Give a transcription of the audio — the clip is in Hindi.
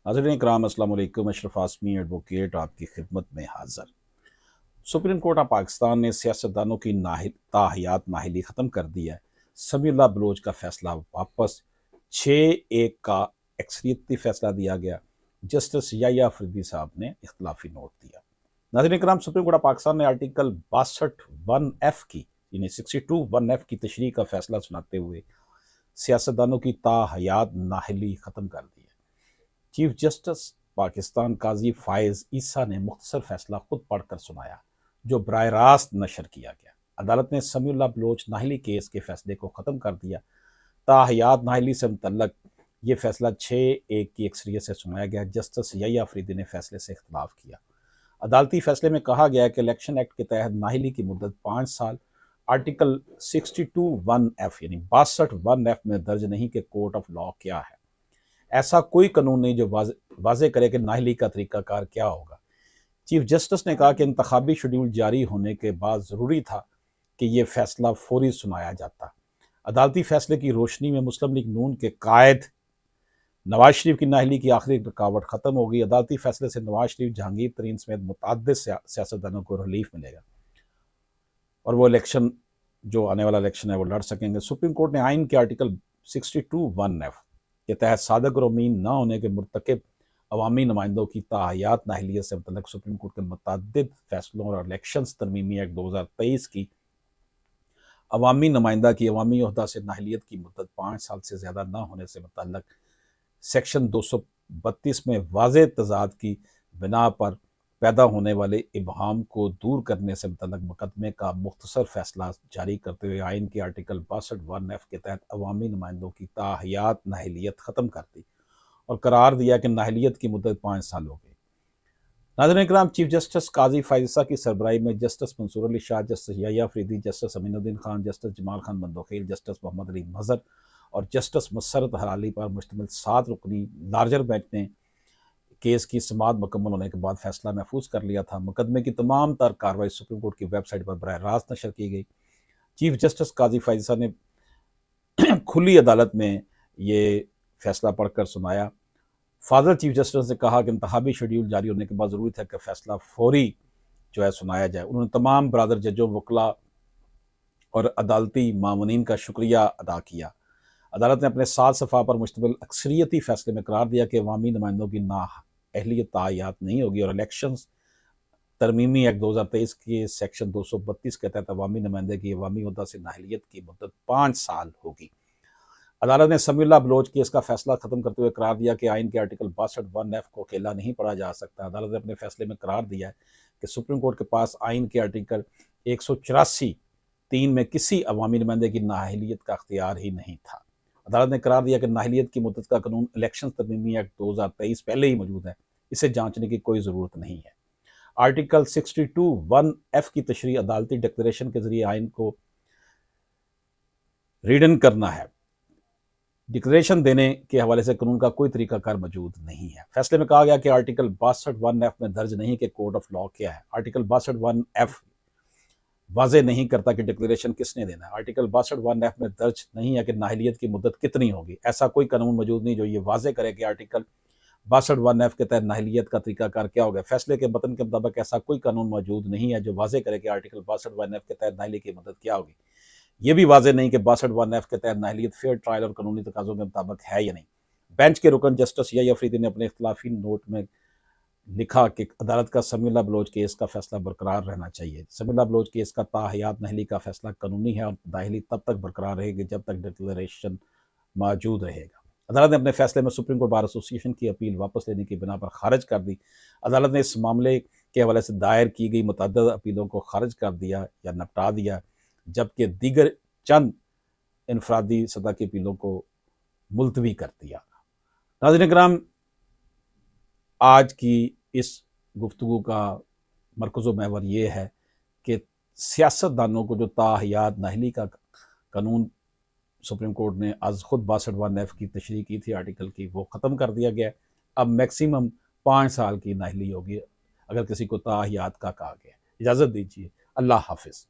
नाज़रीन इकराम अस्सलाम वालेकुम। अशरफ आसमी एडवोकेट आपकी खिदमत में हाज़िर। सुप्रीम कोर्ट ऑफ पाकिस्तान ने सियासतदानों की ताहयात नाहली ख़त्म कर दी है। समीउल्लाह बलोच का फैसला वापस 6-1 का अक्सरियती फैसला दिया गया। जस्टिस याया अफरीदी साहब ने इख्तलाफी नोट दिया। नाज़रीन इकराम, सुप्रीम कोर्ट ऑफ पाकिस्तान ने आर्टिकल 62(1)(f की यानी 62(1)(f की तशरीह का फैसला सुनाते हुए सियासतदानों की ताहयात नाहली ख़त्म कर दी है। चीफ जस्टिस पाकिस्तान काजी फायज ईसा ने मुख्तसर फैसला खुद पढ़कर सुनाया, जो बराह रास्त नशर किया गया। अदालत ने समीउल्लाह बलोच नाहली केस के फैसले को ख़त्म कर दिया। ताहयात नाहली से मुतल्लक ये फैसला 6-1 की अक्सरियत से सुनाया गया। जस्टिस याया अफरीदी ने फैसले से इख्तलाफ किया। अदालती फैसले में कहा गया कि इलेक्शन एक्ट के तहत नाहली की मुद्दत 5 साल आर्टिकल 62(1)(f यानी 62(1)(f में दर्ज नहीं कि कोर्ट ऑफ लॉ क्या है। ऐसा कोई कानून नहीं जो वाजे करे कि नाहली का तरीकाकार क्या होगा। चीफ जस्टिस ने कहा कि इंतखाबी शेड्यूल जारी होने के बाद ज़रूरी था कि यह फैसला फौरी सुनाया जाता। अदालती फैसले की रोशनी में मुस्लिम लीग नून के कायद नवाज शरीफ की नाहली की आखिरी रुकावट ख़त्म हो गई। अदालती फैसले से नवाज शरीफ, जहांगीर तरीन समेत मुतअद्दिद सियासतदानों को रिलीफ मिलेगा और वो इलेक्शन, जो आने वाला इलेक्शन है, वो लड़ सकेंगे। सुप्रीम कोर्ट ने आइन के आर्टिकल 62(1)(f के तहत सादक और अमीन न होने के मुर्तकब अवामी नुमाइंदों की ताहयात नाहलियत से मुतल्लिक़ सुप्रीम कोर्ट के मुतअद्दिद फैसलों और इलेक्शन तरमीमी एक्ट 2023 की अवामी नुमाइंदा की अवामी ओहदा से नाहलियत की मुद्दत 5 साल से ज़्यादा न होने से मुतल्लिक़ सेक्शन 232 में वाज़ेह तज़ाद की बिना पर पैदा होने वाले इबहाम को दूर करने से मुतल्लिक़ मुकदमे का मुख्तसर फैसला जारी करते हुए आइन के आर्टिकल 62(1)(f के तहत अवामी नुमाइंदों की ताहयात नाहलियत ख़त्म कर दी और करार दिया कि नाहलियत की मुद्दत 5 साल हो गई। नाज़रीन इकराम, चीफ जस्टिस काजी फायज़ की सरबराही में justice Mansoor Ali Shah, justice Yahya Afridi, justice Aminuddin Khan, justice Jamal Khan Mandokhail, justice Muhammad Ali Mazhar और जस्टिस मसरत हलाली पर मुश्तमिल 7 रुकनी लार्जर बेंच ने केस की समाअत मुकम्मल होने के बाद फैसला महफूज कर लिया था। मुकदमे की तमाम तर कार्रवाई सुप्रीम कोर्ट की वेबसाइट पर बराह रास्त नशर की गई। चीफ जस्टिस काजी फायज़ ने खुली अदालत में ये फैसला पढ़कर सुनाया। फादर चीफ जस्टिस ने कहा कि इंतखाबी शेड्यूल जारी होने के बाद ज़रूरी था कि फैसला फौरी जो है सुनाया जाए। उन्होंने तमाम बरादर जजों, वकला और अदालती मामूनीन का शुक्रिया अदा किया। अदालत ने अपने 7 सफ़ा पर मुश्तमिल अक्सरियती फैसले में करार दिया कि अवामी नुमाइंदों की नाअहलियत ताहयात नहीं होगी और इलेक्शन तरमीमी एक्ट 2023 के सेक्शन 232 के तहत अवामी नुमाइंदे की अवामी ओहदा से नाअहलियत की मुद्दत 5 साल होगी। अदालत ने समीउल्लाह बलोच केस का फैसला खत्म करते हुए करार दिया कि आइन के आर्टिकल 62(1)(f को अकेला नहीं पढ़ा जा सकता। अदालत ने अपने फैसले में करार दिया है कि सुप्रीम कोर्ट के पास आइन के आर्टिकल 184(3) में किसी अवामी नुमाइंदे की नाअहलियत का अख्तियार ही नहीं था। अदालत ने करार दिया कि नाअहलियत की मुद्दत का कानून इलेक्शन तरमीमी एक्ट 2023 पहले ही मौजूद है, इसे जांचने की कोई ज़रूरत नहीं है। आर्टिकल 62(1)(f की तशरीह अदालती डिक्लेरेशन के जरिए आइन को रीडन करना है। डिक्लेरेशन देने के हवाले से कानून का कोई तरीकाकार मौजूद नहीं है। फैसले में कहा गया कि आर्टिकल 62(1)(f में दर्ज नहीं कि कोड ऑफ लॉ क्या है। आर्टिकल 62(1)(f वाजे नहीं करता कि डिक्लेरेशन किसने देना है। आर्टिकल 62(1)(f में दर्ज नहीं है कि नाहलियत की मुद्दत कितनी होगी। ऐसा कोई कानून मौजूद नहीं जो ये वाजे करे कि आर्टिकल 62(1)(f के तहत नाहलियत का तरीकाकार क्या होगा। फैसले के मतन के मुताबिक ऐसा कोई कानून मौजूद नहीं है जो वाजे करे कि आर्टिकल 62(1)(f के तहत नाहली की मुद्दत क्या होगी। ये भी वाजे नहीं कि 62(1)(f के तहत नाहलियत फेयर ट्रायल और कानूनी तकाज़ों के मुताबिक है या नहीं। बेंच के रुकन जस्टिस याया अफरीदी ने अपने इख्तलाफी नोट में लिखा कि अदालत का समीउल्लाह बलोच केस का फैसला बरकरार रहना चाहिए। समीउल्लाह बलोच केस का ताहयात नाहली का फैसला कानूनी है और नाहली तब तक बरकरार रहेगी जब तक डिक्लेरेशन मौजूद रहेगा। अदालत ने अपने फैसले में सुप्रीम कोर्ट बार एसोसिएशन की अपील वापस लेने की बिना पर खारिज कर दी। अदालत ने इस मामले के हवाले से दायर की गई मुतअद्दिद अपीलों को खारिज कर दिया या निपटा दिया, जबकि दीगर चंद इनफरादी सतह की अपीलों को मुलतवी कर दिया। नाज़रीन किराम, आज की इस गुफ्तगू का मरकज़ महवर ये है कि सियासतदानों को जो ताहयात नाहली का कानून सुप्रीम कोर्ट ने आज खुद 62(1)(f की तशरीह की थी आर्टिकल की, वो ख़त्म कर दिया गया। अब मैक्सिमम 5 साल की नाहली होगी अगर किसी को ताहयात का कहा गया। इजाज़त दीजिए। अल्लाह हाफिज़।